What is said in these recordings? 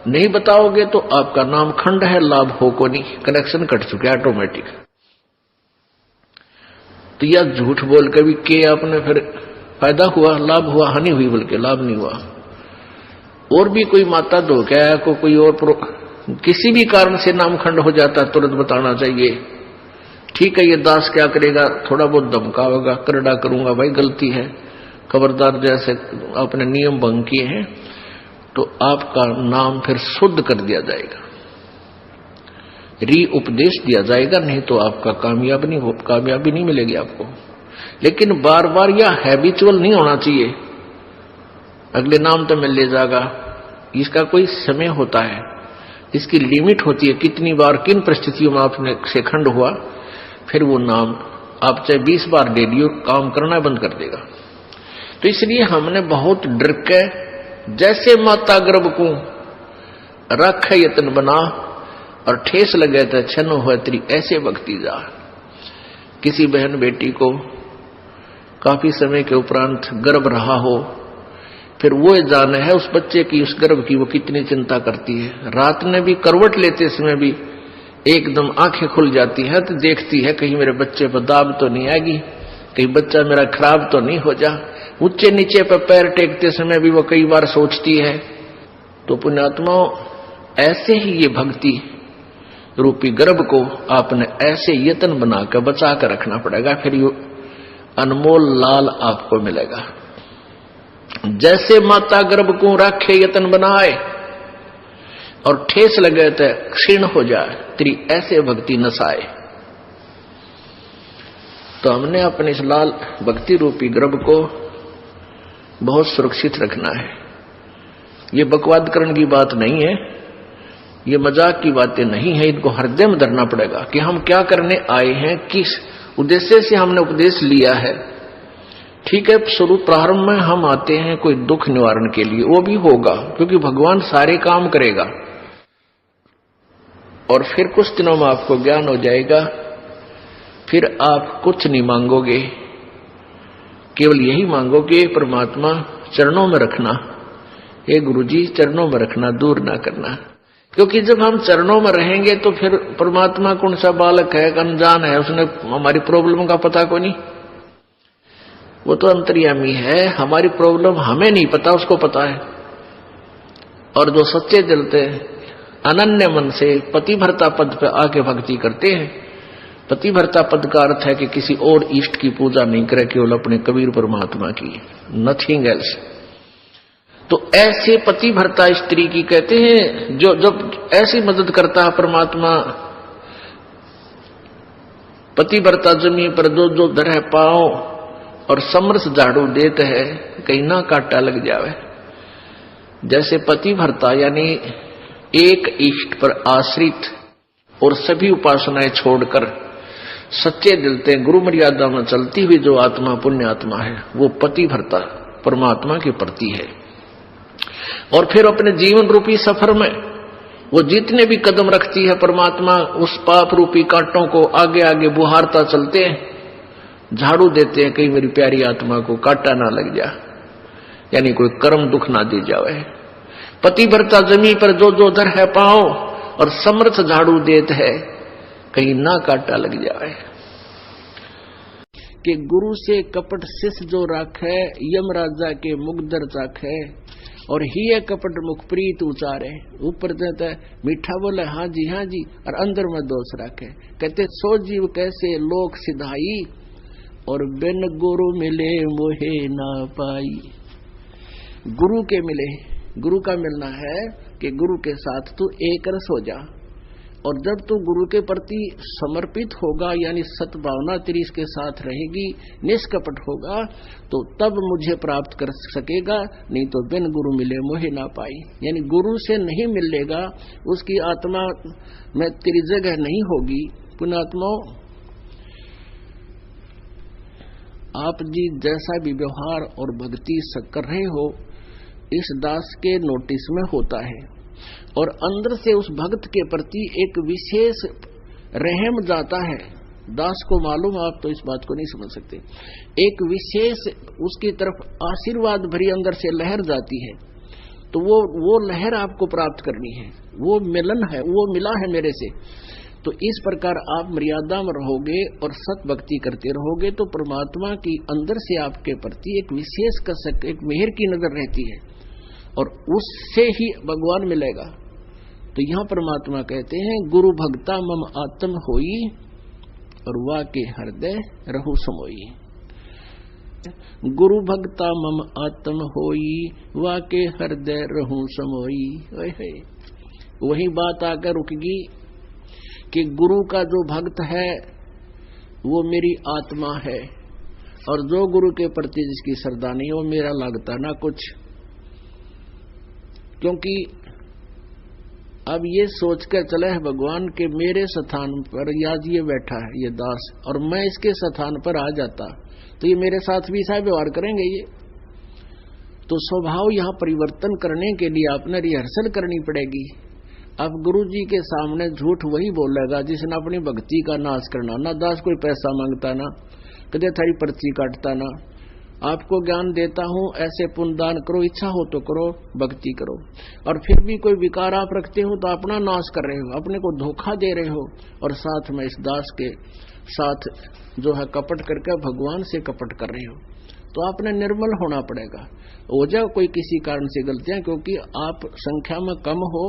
नहीं बताओगे तो आपका नाम खंड है, लाभ हो को नहीं, कनेक्शन कट चुके ऑटोमेटिक। तो यह झूठ बोल के भी के आपने फिर फायदा हुआ, लाभ हुआ, हानि हुई, बल्कि लाभ नहीं हुआ। और भी कोई माता धोखा को कोई और किसी भी कारण से नाम खंड हो जाता है तुरंत बताना चाहिए। ठीक है, ये दास क्या करेगा, थोड़ा बहुत धमकावेगा, करड़ा करूंगा, भाई गलती है, खबरदार, जैसे आपने नियम भंग किए हैं, तो आपका नाम फिर शुद्ध कर दिया जाएगा, री उपदेश दिया जाएगा, नहीं तो आपका कामयाबी नहीं मिलेगी आपको। लेकिन बार बार यह हैबिचुअल नहीं होना चाहिए, अगले नाम तो मिल ले जाएगा। इसका कोई समय होता है, इसकी लिमिट होती है, कितनी बार किन परिस्थितियों में आपने से खंड हुआ, फिर वो नाम आप चाहे 20 बार डेली काम करना बंद कर देगा। तो इसलिए हमने बहुत डर के, जैसे माता गर्भ को रख यत्न बना और ठेस लगे थे छन हुआ तेरी ऐसे भक्ति जा। किसी बहन बेटी को काफी समय के उपरांत गर्भ रहा हो, फिर वो जाने है उस बच्चे की, उस गर्भ की वो कितनी चिंता करती है। रात में भी करवट लेते समय भी एकदम आंखें खुल जाती है तो देखती है कहीं मेरे बच्चे पर दाब तो नहीं आएगी, कहीं बच्चा मेरा खराब तो नहीं हो जा। ऊंचे नीचे पर पैर टेकते समय भी वो कई बार सोचती है। तो पुण्यात्माओं, ऐसे ही ये भक्ति रूपी गर्भ को आपने ऐसे यत्न बनाकर बचा कर रखना पड़ेगा, फिर ये अनमोल लाल आपको मिलेगा। जैसे माता गर्भ को राखे यत्न बनाए और ठेस लगे तो क्षीण हो जाए, तेरी ऐसे भक्ति नसाए। तो हमने अपने इस लाल भक्ति रूपी गर्भ को बहुत सुरक्षित रखना है। ये बकवादकरण की बात नहीं है, ये मजाक की बातें नहीं है, इनको हृदय में धरना पड़ेगा कि हम क्या करने आए हैं, किस उद्देश्य से हमने उपदेश लिया है। ठीक है, शुरू प्रारंभ में हम आते हैं कोई दुख निवारण के लिए, वो भी होगा क्योंकि भगवान सारे काम करेगा, और फिर कुछ दिनों में आपको ज्ञान हो जाएगा, फिर आप कुछ नहीं मांगोगे, केवल यही मांगोगे परमात्मा चरणों में रखना, हे गुरुजी चरणों में रखना, दूर ना करना। क्योंकि जब हम चरणों में रहेंगे तो फिर परमात्मा कौन सा बालक है, अनजान है, उसने हमारी प्रॉब्लम का पता कोई नहीं, वो तो अंतर्यामी है, हमारी प्रॉब्लम हमें नहीं पता, उसको पता है। और जो सच्चे दिल से अनन्य मन से पतिभर्ता पद पे आके भक्ति करते हैं, पतिभर्ता पद का अर्थ है कि किसी और इष्ट की पूजा नहीं करे, केवल अपने कबीर परमात्मा की, नथिंग एल्स। तो ऐसे पतिभर्ता स्त्री की कहते हैं, जो जब ऐसी मदद करता है परमात्मा, पतिभर्ता जमीन पर जो जो धरे पाओ और समरस झाड़ू देते है, कहीं ना कांटा लग जावे। जैसे पतिभर्ता यानी एक इष्ट पर आश्रित और सभी उपासनाएं छोड़कर सच्चे दिल से गुरु मर्यादा में चलती हुई जो आत्मा पुण्य आत्मा है, वो पतिभर्ता परमात्मा के प्रति है। और फिर अपने जीवन रूपी सफर में वो जितने भी कदम रखती है परमात्मा, उस पाप रूपी कांटों को आगे आगे बुहारता चलते हैं, झाड़ू देते हैं, कहीं मेरी प्यारी आत्मा को कांटा ना लग जा, यानी कोई कर्म दुख ना दे जावे। पतिव्रता जमी पर जो जो धर है पाओ और समर्थ झाड़ू देते है, कहीं ना कांटा लग जाए। कि गुरु से कपट शिष्य जो राखे, यम राजा के मुगदर चाखे, और ही कपट मुख प्रीत उचारे। ऊपर देता है मीठा बोले हाँ जी, और अंदर में दोष राखे। कहते सो जीव कैसे लोक सिधाई, और बिन गुरु मिले मोहे ना पाई। गुरु के मिले, गुरु का मिलना है कि गुरु के साथ तू एक रस हो जा, और जब तू गुरु के प्रति समर्पित होगा, यानी सद्भावना तेरी इसके साथ रहेगी, निष्कपट होगा, तो तब मुझे प्राप्त कर सकेगा, नहीं तो बिन गुरु मिले मोहे ना पाई। यानी गुरु से नहीं मिलेगा, उसकी आत्मा में तेरी जगह नहीं होगी। पुण्यात्माओं, आप जी जैसा भी व्यवहार और भक्ति कर रहे हो, इस दास के नोटिस में होता है, और अंदर से उस भक्त के प्रति एक विशेष रहम जाता है। दास को मालूम, आप तो इस बात को नहीं समझ सकते, एक विशेष उसकी तरफ आशीर्वाद भरी अंदर से लहर जाती है। तो वो लहर आपको प्राप्त करनी है, वो मिलन है, वो मिला है मेरे से। तो इस प्रकार आप मर्यादा में रहोगे और सत भक्ति करते रहोगे तो परमात्मा की अंदर से आपके प्रति एक विशेष कसक, एक मेहर की नजर रहती है और उससे ही भगवान मिलेगा। तो यहां परमात्मा कहते हैं गुरु भक्ता मम आत्म होई और वा के हृदय रहु समोई। गुरु भक्ता मम आत्म होई वा के हृदय रहु समोई। वही बात आकर रुकेगी कि गुरु का जो भक्त है वो मेरी आत्मा है और जो गुरु के प्रति जिसकी श्रद्धा नहीं वो मेरा लगता ना कुछ। क्योंकि अब ये सोचकर चला है भगवान के मेरे स्थान पर आज ये बैठा है ये दास और मैं इसके स्थान पर आ जाता तो ये मेरे साथ भी ऐसा व्यवहार करेंगे। ये तो स्वभाव यहाँ परिवर्तन करने के लिए आपने रिहर्सल करनी पड़ेगी। अब गुरु जी के सामने झूठ वही बोलेगा जिसने अपनी भक्ति का नाश करना। ना दास कोई पैसा मांगता, ना कदे थारी पर्ची काटता, ना आपको ज्ञान देता हूं ऐसे पुण्यदान करो, इच्छा हो तो करो, भक्ति करो। और फिर भी कोई विकार आप रखते हो तो अपना नाश कर रहे हो, अपने को धोखा दे रहे हो और साथ में इस दास के साथ जो है कपट करके भगवान से कपट कर रहे हो। तो आपने निर्मल होना पड़ेगा। हो जाओ कोई किसी कारण से गलतियां, क्योंकि आप संख्या में कम हो,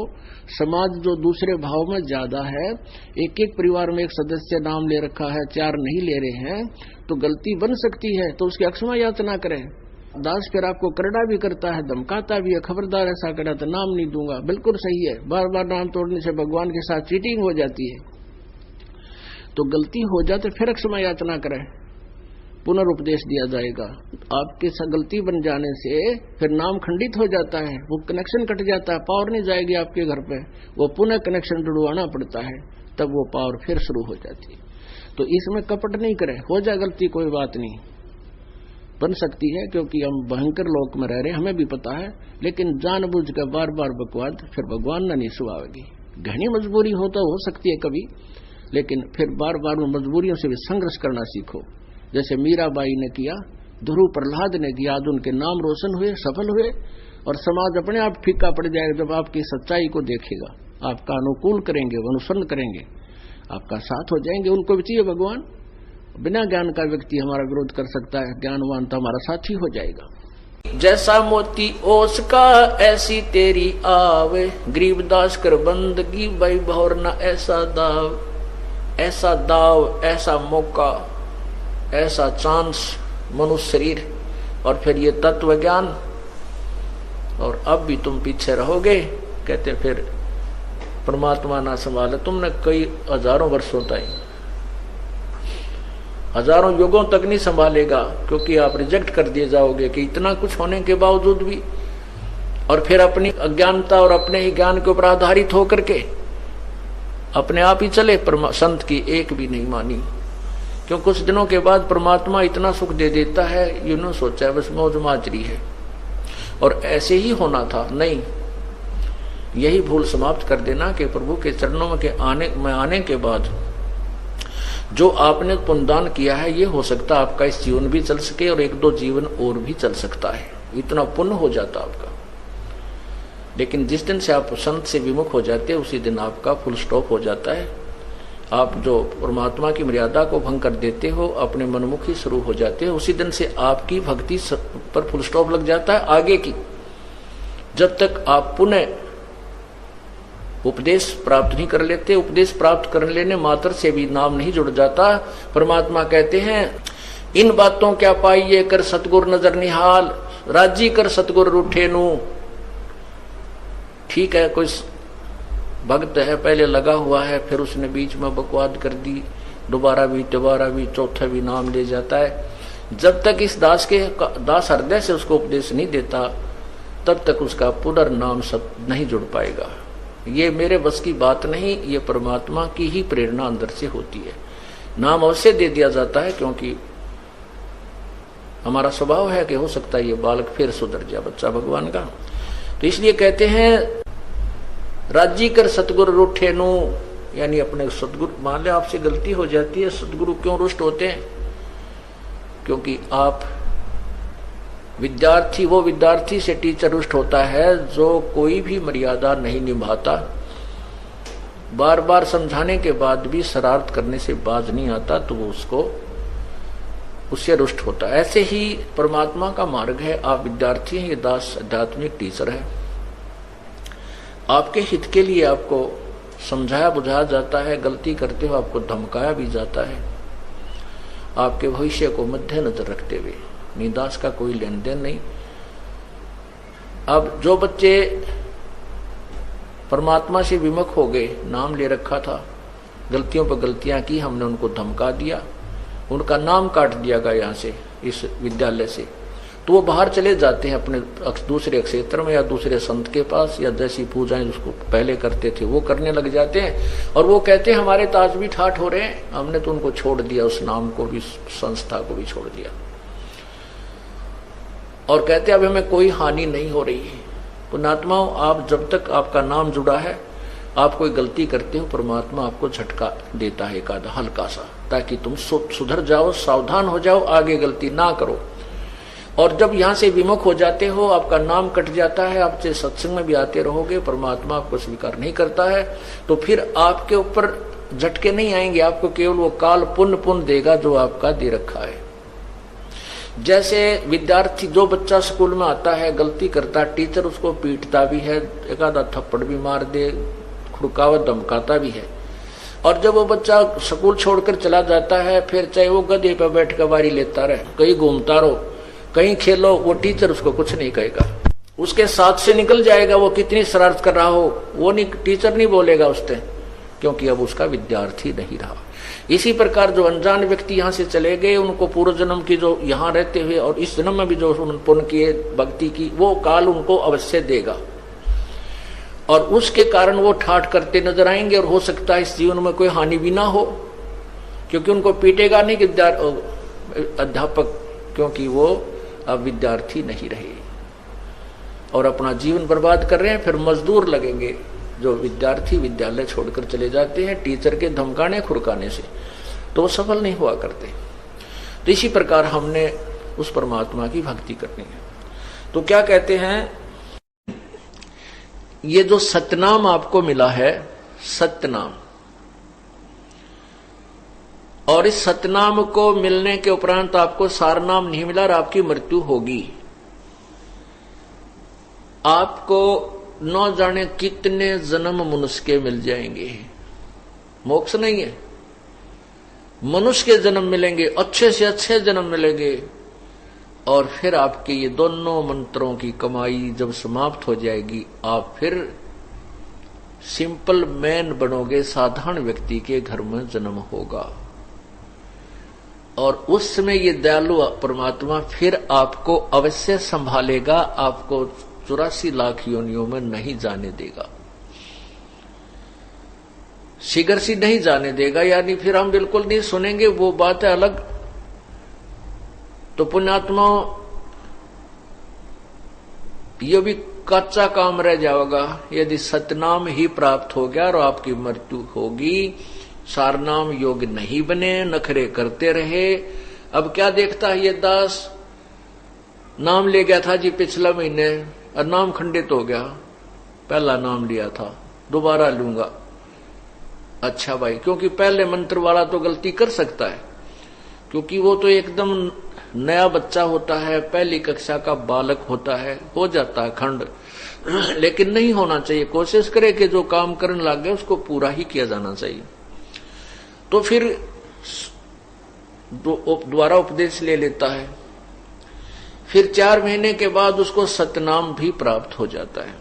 समाज जो दूसरे भाव में ज्यादा है, एक एक परिवार में एक सदस्य नाम ले रखा है, 4 नहीं ले रहे हैं, तो गलती बन सकती है। तो उसकी अक्षमा याचना करें। दास फिर आपको करड़ा भी करता है, धमकाता भी है, खबरदार ऐसा करा तो नाम नहीं दूंगा। बिल्कुल सही है, बार बार नाम तोड़ने से भगवान के साथ चीटिंग हो जाती है। तो गलती हो जाए तो फिर क्षमा याचना करें, पुनर्उपदेश दिया जाएगा। आपके गलती बन जाने से फिर नाम खंडित हो जाता है, वो कनेक्शन कट जाता है, पावर नहीं जाएगी आपके घर पे, वो पुनः कनेक्शन जुड़वाना पड़ता है, तब वो पावर फिर शुरू हो जाती है। तो इसमें कपट नहीं करें। हो जाए गलती कोई बात नहीं, बन सकती है, क्योंकि हम भयंकर लोक में रह रहे हैं, हमें भी पता है। लेकिन जानबूझ कर बार बार बकवाद फिर भगवान न नहीं सुहावेगी। घनी मजबूरी हो तो हो सकती है कभी, लेकिन फिर बार बार उन मजबूरियों से भी संघर्ष करना सीखो। जैसे मीराबाई ने किया, ध्रुव प्रहलाद ने किया, आज उनके नाम रोशन हुए, सफल हुए। और समाज अपने आप फीका पड़ जाएगा जब आपकी सच्चाई को देखेगा, आपका अनुकूल करेंगे, अनुसरण करेंगे, आपका साथ हो जाएंगे। उनको भी चाहिए भगवान। बिना ज्ञान का व्यक्ति हमारा विरोध कर सकता है, ज्ञानवान तो हमारा साथी हो जाएगा। जैसा मोती ओस का ऐसी तेरी आवे, गरीबदास कर बंदगी भाई भौर न ऐसा दाव, ऐसा दाव, ऐसा मौका, ऐसा चांस मनुष्य शरीर और फिर ये तत्व ज्ञान। और अब भी तुम पीछे रहोगे, कहते फिर परमात्मा ना संभाले तुमने कई हजारों वर्षों तक, हजारों युगों तक नहीं संभालेगा, क्योंकि आप रिजेक्ट कर दिए जाओगे कि इतना कुछ होने के बावजूद भी। और फिर अपनी अज्ञानता और अपने ही ज्ञान के ऊपर आधारित होकर के अपने आप ही चले, संत की एक भी नहीं मानी। क्यों कुछ दिनों के बाद परमात्मा इतना सुख दे देता है, यूं सोचा है बस मौज माजरी है और ऐसे ही होना था। नहीं, यही भूल समाप्त कर देना कि प्रभु के चरणों में आने के बाद जो आपने पुण्यदान किया है, ये हो सकता है आपका इस जीवन भी चल सके और 1-2 जीवन और भी चल सकता है, इतना पुण्य हो जाता आपका। लेकिन जिस दिन से आप संत से विमुख हो जाते हैं उसी दिन आपका फुल स्टॉप हो जाता है। आप जो परमात्मा की मर्यादा को भंग कर देते हो, अपने मनमुखी शुरू हो जाते हो, उसी दिन से आपकी भक्ति पर फुल स्टॉप लग जाता है आगे की। जब तक आप पुनः उपदेश प्राप्त नहीं कर लेते, उपदेश प्राप्त कर लेने मात्र से भी नाम नहीं जुड़ जाता। परमात्मा कहते हैं इन बातों क्या पाइए कर सतगुर नजर निहाल, राजी कर सतगुर रूठे नू। ठीक है, कोई भक्त है, पहले लगा हुआ है, फिर उसने बीच में बकवाद कर दी, दोबारा भी चौथा भी नाम ले जाता है। जब तक इस दास हृदय से उसको उपदेश नहीं देता, तब तक उसका पुनर्नाम सब नहीं जुड़ पाएगा। ये मेरे बस की बात नहीं, ये परमात्मा की ही प्रेरणा अंदर से होती है। नाम अवश्य दे दिया जाता है, क्योंकि हमारा स्वभाव है कि हो सकता है ये बालक फिर सुधर जाए, बच्चा भगवान का। तो इसलिए कहते हैं राजी कर सतगुरु रूठे नु, यानी अपने सतगुरु, मान ले आपसे गलती हो जाती है, सतगुरु क्यों रुष्ट होते हैं? क्योंकि आप विद्यार्थी, वो विद्यार्थी से टीचर रुष्ट होता है जो कोई भी मर्यादा नहीं निभाता, बार बार समझाने के बाद भी शरारत करने से बाज नहीं आता, तो वो उससे रुष्ट होता है। ऐसे ही परमात्मा का मार्ग है। आप विद्यार्थी हैं, ये दास आध्यात्मिक टीचर है। आपके हित के लिए आपको समझाया बुझाया जाता है, गलती करते हो आपको धमकाया भी जाता है, आपके भविष्य को मद्देनजर रखते हुए। निदास का कोई लेन देन नहीं। अब जो बच्चे परमात्मा से विमुख हो गए, नाम ले रखा था, गलतियों पर गलतियां की, हमने उनको धमका दिया, उनका नाम काट दिया गया यहाँ से, इस विद्यालय से, तो वो बाहर चले जाते हैं अपने दूसरे क्षेत्र में या दूसरे संत के पास, या जैसी पूजाएं जिसको पहले करते थे वो करने लग जाते हैं। और वो कहते हैं हमारे ताज भी ठाठ हो रहे हैं, हमने तो उनको छोड़ दिया, उस नाम को भी, संस्था को भी छोड़ दिया, और कहते अब हमें कोई हानि नहीं हो रही है। पुण्यात्माओं, आप जब तक आपका नाम जुड़ा है, आप कोई गलती करते हो, परमात्मा आपको झटका देता है एक आधा हल्का सा, ताकि तुम सुधर जाओ, सावधान हो जाओ, आगे गलती ना करो। और जब यहां से विमुख हो जाते हो, आपका नाम कट जाता है, आप चाहे सत्संग में भी आते रहोगे, परमात्मा आपको स्वीकार नहीं करता है, तो फिर आपके ऊपर झटके नहीं आएंगे, आपको केवल वो काल पुण्य देगा जो आपका दे रखा है। जैसे विद्यार्थी, जो बच्चा स्कूल में आता है, गलती करता, टीचर उसको पीटता भी है, एक आधा थप्पड़ भी मार दे, खुड़कावत धमकाता भी है, और जब वो बच्चा स्कूल छोड़कर चला जाता है, फिर चाहे वो गधे पर बैठ कर बारी लेता रहे, कहीं घूमता रहो, कहीं खेलो, वो टीचर उसको कुछ नहीं कहेगा, उसके साथ से निकल जाएगा। वो कितनी शरारत कर रहा हो, वो नहीं, टीचर नहीं बोलेगा उससे, क्योंकि अब उसका विद्यार्थी नहीं रहा। इसी प्रकार जो अनजान व्यक्ति यहाँ से चले गए, उनको पूर्व जन्म की जो यहाँ रहते हुए और इस जन्म में भी जो पुण्य किए, भक्ति की, वो काल उनको अवश्य देगा, और उसके कारण वो ठाठ करते नजर आएंगे, और हो सकता है इस जीवन में कोई हानि भी ना हो, क्योंकि उनको पीटेगा नहीं अध्यापक, क्योंकि वो अब विद्यार्थी नहीं रहे और अपना जीवन बर्बाद कर रहे हैं। फिर मजदूर लगेंगे जो विद्यार्थी विद्यालय छोड़कर चले जाते हैं टीचर के धमकाने खुरकाने से, तो वो सफल नहीं हुआ करते। तो इसी प्रकार हमने उस परमात्मा की भक्ति करनी है। तो क्या कहते हैं, ये जो सतनाम आपको मिला है, सतनाम, और इस सतनाम को मिलने के उपरांत आपको सारनाम नहीं मिला और आपकी मृत्यु होगी। आपको न जाने कितने जन्म मनुष्य के मिल जाएंगे, मोक्ष नहीं है, मनुष्य के जन्म मिलेंगे, अच्छे से अच्छे जन्म मिलेंगे, और फिर आपके ये दोनों मंत्रों की कमाई जब समाप्त हो जाएगी, आप फिर सिंपल मैन बनोगे, साधारण व्यक्ति के घर में जन्म होगा, और उस समय ये दयालु परमात्मा फिर आपको अवश्य संभालेगा, आपको 84 लाख योनियों में नहीं जाने देगा, शीघ्र सी नहीं जाने देगा, यानी फिर हम बिल्कुल नहीं सुनेंगे, वो बात है अलग। तो पुण्यात्मा, ये भी कच्चा काम रह जाएगा यदि सतनाम ही प्राप्त हो गया और आपकी मृत्यु होगी, सारनाम योग्य नहीं बने, नखरे करते रहे। अब क्या देखता है ये दास, नाम ले गया था जी पिछला महीने और नाम खंडित हो गया, पहला नाम लिया था दोबारा लूंगा। अच्छा भाई, क्योंकि पहले मंत्र वाला तो गलती कर सकता है, क्योंकि वो तो एकदम नया बच्चा होता है, पहली कक्षा का बालक होता है, हो जाता है खंड, लेकिन नहीं होना चाहिए। कोशिश करे कि जो काम करने लग गए उसको पूरा ही किया जाना चाहिए। तो फिर दोबारा उपदेश ले लेता है, फिर 4 महीने के बाद उसको सतनाम भी प्राप्त हो जाता है।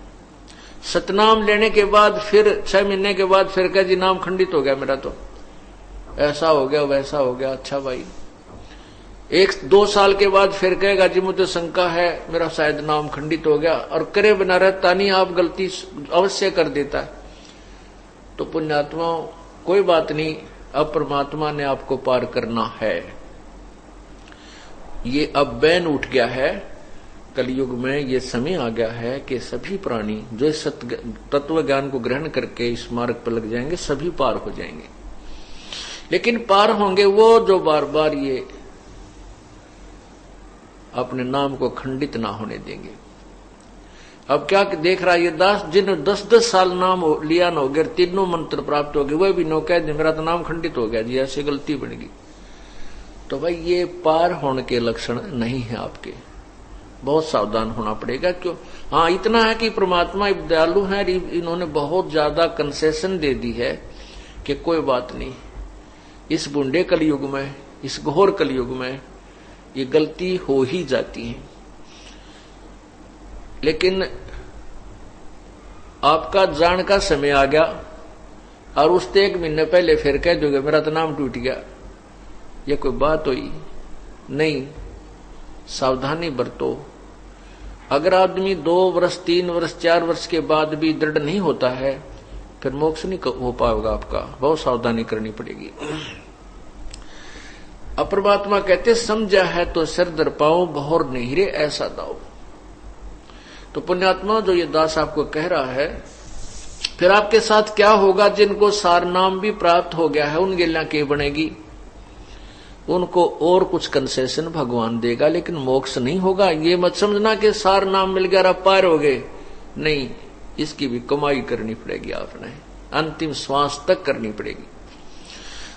सतनाम लेने के बाद फिर 6 महीने के बाद फिर कह जी नाम खंडित हो गया मेरा, तो ऐसा हो गया वैसा हो गया। अच्छा भाई, 1-2 साल के बाद फिर कहेगा जी मुझे शंका है, मेरा शायद नाम खंडित हो गया, और करे बिना रहता नहीं, आप गलती अवश्य कर देता है। तो पुण्यात्मा, कोई बात नहीं, अब परमात्मा ने आपको पार करना है। ये अब बैन उठ गया है, कलयुग में ये समय आ गया है कि सभी प्राणी जो इस तत्व ज्ञान को ग्रहण करके इस मार्ग पर लग जाएंगे, सभी पार हो जाएंगे। लेकिन पार होंगे वो जो बार बार ये अपने नाम को खंडित ना होने देंगे। अब क्या देख रहा है ये दास, जिन 10-10 साल नाम लिया न हो गया, तीनों मंत्र प्राप्त हो गए, वह भी नो कह दे मेरा तो नाम खंडित हो गया जी, ऐसी गलती बन गई। तो भाई ये पार होने के लक्षण नहीं है आपके, बहुत सावधान होना पड़ेगा। क्यों? हाँ, इतना है कि परमात्मा दयालु है, इन्होंने बहुत ज्यादा कंसेशन दे दी है कि कोई बात नहीं, इस बूढ़े कलयुग में, इस घोर कलयुग में ये गलती हो ही जाती है। लेकिन आपका जान का समय आ गया और उससे 1 महीने पहले फिर कह दोगे मेरा तो नाम टूट गया, ये कोई बात हुई नहीं। सावधानी बरतो। अगर आदमी 2 वर्ष 3 वर्ष 4 वर्ष के बाद भी दृढ़ नहीं होता है, फिर मोक्ष नहीं हो पाएगा आपका, बहुत सावधानी करनी पड़ेगी। अब परमात्मा कहते समझा है तो सिर दर पाओ, बहुर नहीं रे ऐसा दाओ। तो पुण्यात्मा जो ये दास आपको कह रहा है, फिर आपके साथ क्या होगा? जिनको सार नाम भी प्राप्त हो गया है उन गिल्ला के बनेगी, उनको और कुछ कंसेशन भगवान देगा, लेकिन मोक्ष नहीं होगा। ये मत समझना कि सार नाम मिल गया अब पार हो गए, नहीं, इसकी भी कमाई करनी पड़ेगी, आपने अंतिम श्वास तक करनी पड़ेगी।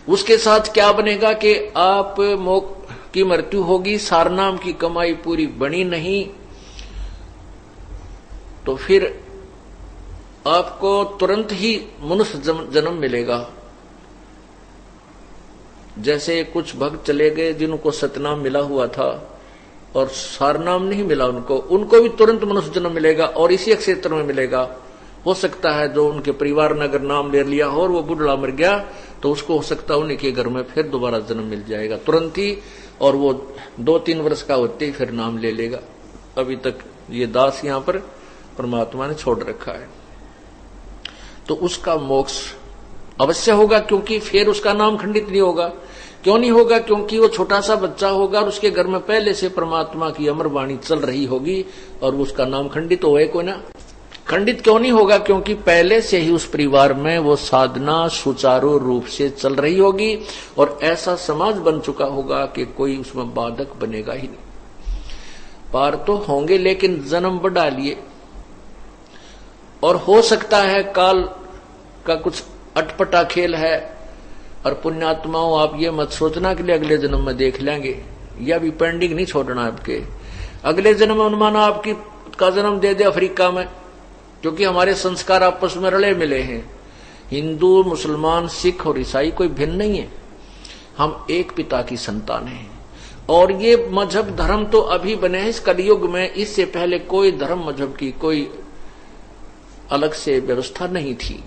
उसके साथ क्या बनेगा कि आप की मृत्यु होगी, सार नाम की कमाई पूरी बनी नहीं, तो फिर आपको तुरंत ही मनुष्य जन्म मिलेगा। जैसे कुछ भक्त चले गए जिनको सतनाम मिला हुआ था और सारनाम नहीं मिला, उनको भी तुरंत मनुष्य जन्म मिलेगा और इसी क्षेत्र में मिलेगा। हो सकता है जो उनके परिवार ने अगर नाम ले लिया हो और वो बुढ़ा मर गया तो उसको हो सकता है उन्हीं के घर में फिर दोबारा जन्म मिल जाएगा तुरंत ही, और वो 2-3 वर्ष का होते ही फिर नाम ले लेगा। अभी तक ये दास यहां पर परमात्मा ने छोड़ रखा है, तो उसका मोक्ष अवश्य होगा, क्योंकि फिर उसका नाम खंडित नहीं होगा। क्यों नहीं होगा? क्योंकि वो छोटा सा बच्चा होगा और उसके घर में पहले से परमात्मा की अमर वाणी चल रही होगी और उसका नाम खंडित होए को ना। खंडित क्यों नहीं होगा? क्योंकि पहले से ही उस परिवार में वो साधना सुचारू रूप से चल रही होगी और ऐसा समाज बन चुका होगा कि कोई उसमें बाधक बनेगा ही नहीं। पार तो होंगे लेकिन जन्म बढ़ा लिए, और हो सकता है काल का कुछ अटपटा खेल है। और पुण्यात्माओं, आप ये मत सोचना कि अगले जन्म में देख लेंगे, या भी पेंडिंग नहीं छोड़ना आपके। अगले जन्म में अनुमान आपकी का जन्म दे दे अफ्रीका में, क्योंकि हमारे संस्कार आपस में रले मिले हैं। हिंदू, मुसलमान, सिख और ईसाई कोई भिन्न नहीं है, हम एक पिता की संतान हैं। और ये मजहब धर्म तो अभी बने हैं इस कलयुग में, इससे पहले कोई धर्म मजहब की कोई अलग से व्यवस्था नहीं थी।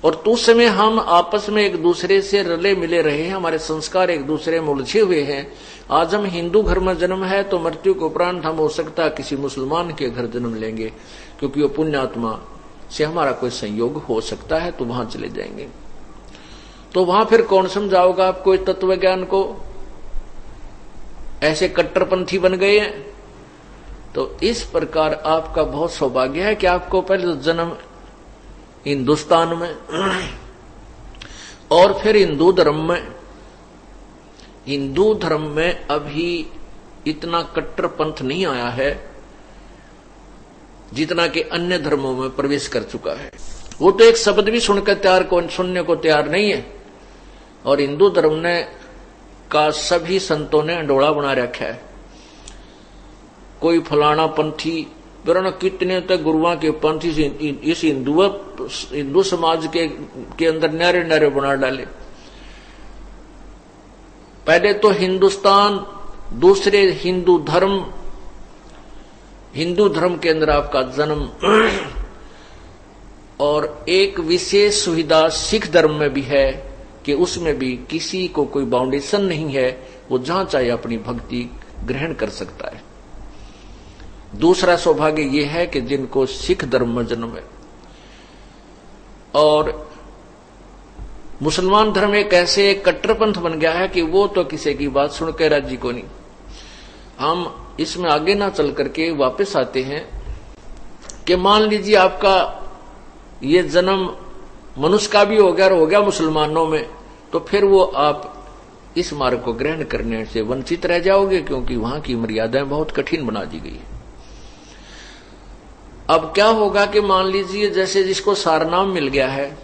और तो उस समय हम आपस में एक दूसरे से रले मिले रहे हैं, हमारे संस्कार एक दूसरे में उलझे हुए हैं। आज हम हिंदू घर में जन्म है तो मृत्यु के उपरांत हम हो सकता है किसी मुसलमान के घर जन्म लेंगे, क्योंकि वो पुण्यात्मा से हमारा कोई संयोग हो सकता है, तो वहां चले जाएंगे। तो वहां फिर कौन समझाओगा आपको इस तत्व ज्ञान को? ऐसे कट्टरपंथी बन गए हैं। तो इस प्रकार आपका बहुत सौभाग्य है कि आपको पहले जन्म हिंदुस्तान में और फिर हिंदू धर्म में। हिंदू धर्म में अभी इतना कट्टरपंथ नहीं आया है जितना कि अन्य धर्मों में प्रवेश कर चुका है। वो तो एक शब्द भी सुनकर सुनने को तैयार नहीं है। और हिंदू धर्म ने का सभी संतों ने अंडोला बना रखा है। कोई फलाना पंथी, वरना कितने तक गुरुओं के पंथी इस हिंदू समाज के अंदर न्यारे न्यारे बना डाले। पहले तो हिंदुस्तान, दूसरे हिंदू धर्म के अंदर आपका जन्म, और एक विशेष सुविधा सिख धर्म में भी है कि उसमें भी किसी को कोई बाउंडेशन नहीं है, वो जहां चाहे अपनी भक्ति ग्रहण कर सकता है। दूसरा सौभाग्य यह है कि जिनको सिख धर्म में जन्म है। और मुसलमान धर्म एक ऐसे कट्टरपंथ बन गया है कि वो तो किसी की बात सुनकर राजी को नहीं। हम इसमें आगे ना चल करके वापस आते हैं कि मान लीजिए आपका ये जन्म मनुष्य का भी हो गया और हो गया मुसलमानों में, तो फिर वो आप इस मार्ग को ग्रहण करने से वंचित रह जाओगे, क्योंकि वहां की मर्यादाएं बहुत कठिन बना दी गई। अब क्या होगा कि मान लीजिए जैसे जिसको सारनाम मिल गया है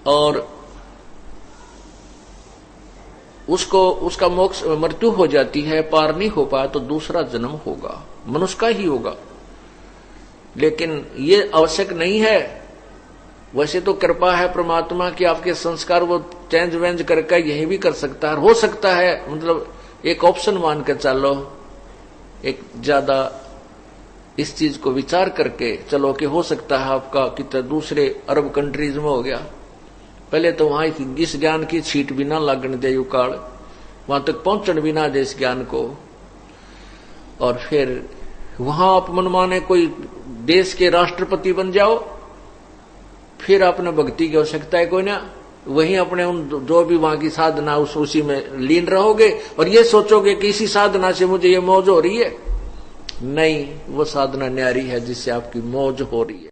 और उसका मोक्ष मृत्यु हो जाती है, पार नहीं हो पाया, तो दूसरा जन्म होगा, मनुष्य का ही होगा। लेकिन ये आवश्यक नहीं है। वैसे तो कृपा है परमात्मा की, आपके संस्कार वो चेंज वेंज करके यही भी कर सकता है, हो सकता है, मतलब एक ऑप्शन मान कर चलो, एक ज्यादा इस चीज को विचार करके चलो कि हो सकता है आपका कितने दूसरे अरब कंट्रीज में हो गया। पहले तो वहां इस ज्ञान की छीट भी ना लागण दे युकाल, वहां तक पहुंचन भी ना दे इस ज्ञान को, और फिर वहां आप मनमाने कोई देश के राष्ट्रपति बन जाओ, फिर आपने भक्ति की आवश्यकता है कोई ना, वहीं अपने उन जो भी वहां की साधना उसी में लीन रहोगे और ये सोचोगे कि इसी साधना से मुझे ये मौज हो रही है। नहीं, वो साधना न्यारी है जिससे आपकी मौज हो रही है।